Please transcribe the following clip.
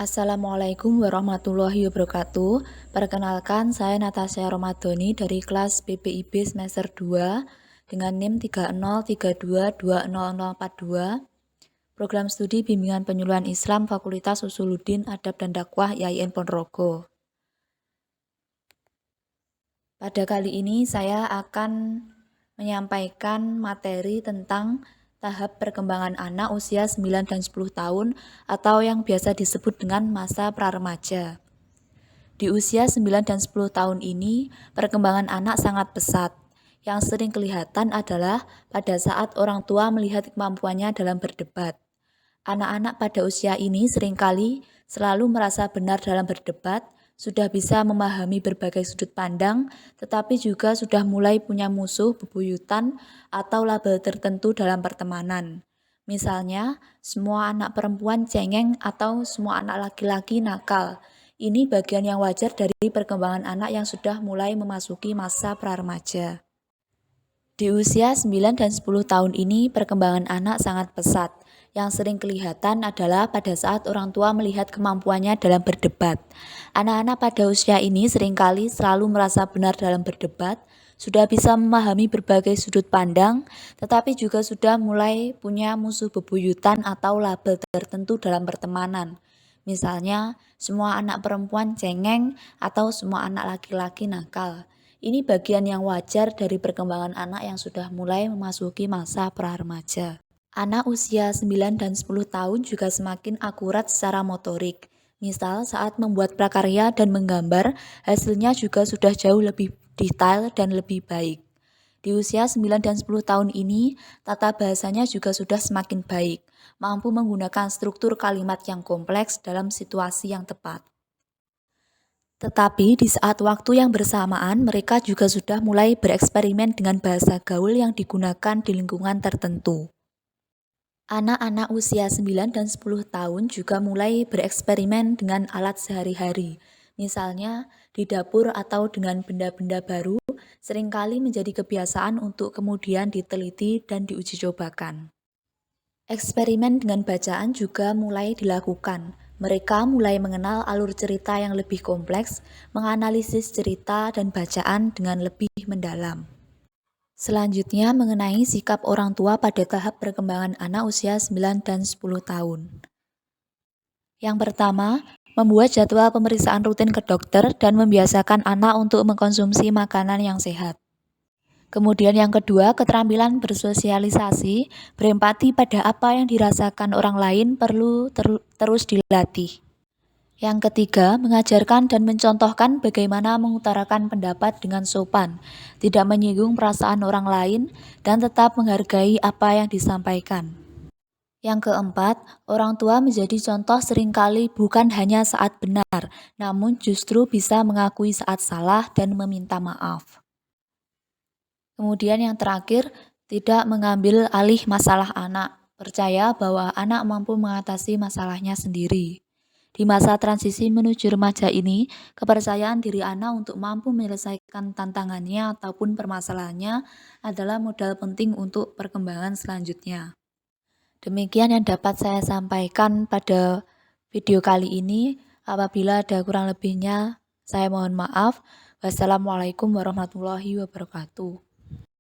Assalamualaikum warahmatullahi wabarakatuh. Perkenalkan, saya Natasha Romadhoni dari kelas PPIB semester 2 dengan NIM 3032200042, Program Studi Bimbingan Penyuluhan Islam Fakultas Usuluddin Adab dan Dakwah IAIN Ponorogo. Pada kali ini saya akan menyampaikan materi tentang tahap perkembangan anak usia 9 dan 10 tahun atau yang biasa disebut dengan masa praremaja. Di usia 9 dan 10 tahun ini, perkembangan anak sangat pesat. Yang sering kelihatan adalah pada saat orang tua melihat kemampuannya dalam berdebat. Anak-anak pada usia ini seringkali selalu merasa benar dalam berdebat, sudah bisa memahami berbagai sudut pandang, tetapi juga sudah mulai punya musuh, bebuyutan, atau label tertentu dalam pertemanan. Misalnya, semua anak perempuan cengeng atau semua anak laki-laki nakal. Ini bagian yang wajar dari perkembangan anak yang sudah mulai memasuki masa praremaja. Di usia 9 dan 10 tahun ini, perkembangan anak sangat pesat. Yang sering kelihatan adalah pada saat orang tua melihat kemampuannya dalam berdebat. Anak-anak pada usia ini seringkali selalu merasa benar dalam berdebat, sudah bisa memahami berbagai sudut pandang, tetapi juga sudah mulai punya musuh bebuyutan atau label tertentu dalam pertemanan. Misalnya, semua anak perempuan cengeng atau semua anak laki-laki nakal. Ini bagian yang wajar dari perkembangan anak yang sudah mulai memasuki masa praremaja. Anak usia 9 dan 10 tahun juga semakin akurat secara motorik. Misal saat membuat prakarya dan menggambar, hasilnya juga sudah jauh lebih detail dan lebih baik. Di usia 9 dan 10 tahun ini, tata bahasanya juga sudah semakin baik, mampu menggunakan struktur kalimat yang kompleks dalam situasi yang tepat. Tetapi di saat waktu yang bersamaan, mereka juga sudah mulai bereksperimen dengan bahasa gaul yang digunakan di lingkungan tertentu. Anak-anak usia 9 dan 10 tahun juga mulai bereksperimen dengan alat sehari-hari. Misalnya, di dapur atau dengan benda-benda baru, seringkali menjadi kebiasaan untuk kemudian diteliti dan diuji cobakan. Eksperimen dengan bacaan juga mulai dilakukan. Mereka mulai mengenal alur cerita yang lebih kompleks, menganalisis cerita dan bacaan dengan lebih mendalam. Selanjutnya mengenai sikap orang tua pada tahap perkembangan anak usia 9 dan 10 tahun. Yang pertama, membuat jadwal pemeriksaan rutin ke dokter dan membiasakan anak untuk mengkonsumsi makanan yang sehat. Kemudian yang kedua, keterampilan bersosialisasi, berempati pada apa yang dirasakan orang lain perlu terus dilatih. Yang ketiga, mengajarkan dan mencontohkan bagaimana mengutarakan pendapat dengan sopan, tidak menyinggung perasaan orang lain, dan tetap menghargai apa yang disampaikan. Yang keempat, orang tua menjadi contoh seringkali bukan hanya saat benar, namun justru bisa mengakui saat salah dan meminta maaf. Kemudian yang terakhir, tidak mengambil alih masalah anak, percaya bahwa anak mampu mengatasi masalahnya sendiri. Di masa transisi menuju remaja ini, kepercayaan diri anak untuk mampu menyelesaikan tantangannya ataupun permasalahannya adalah modal penting untuk perkembangan selanjutnya. Demikian yang dapat saya sampaikan pada video kali ini. Apabila ada kurang lebihnya, saya mohon maaf. Wassalamualaikum warahmatullahi wabarakatuh.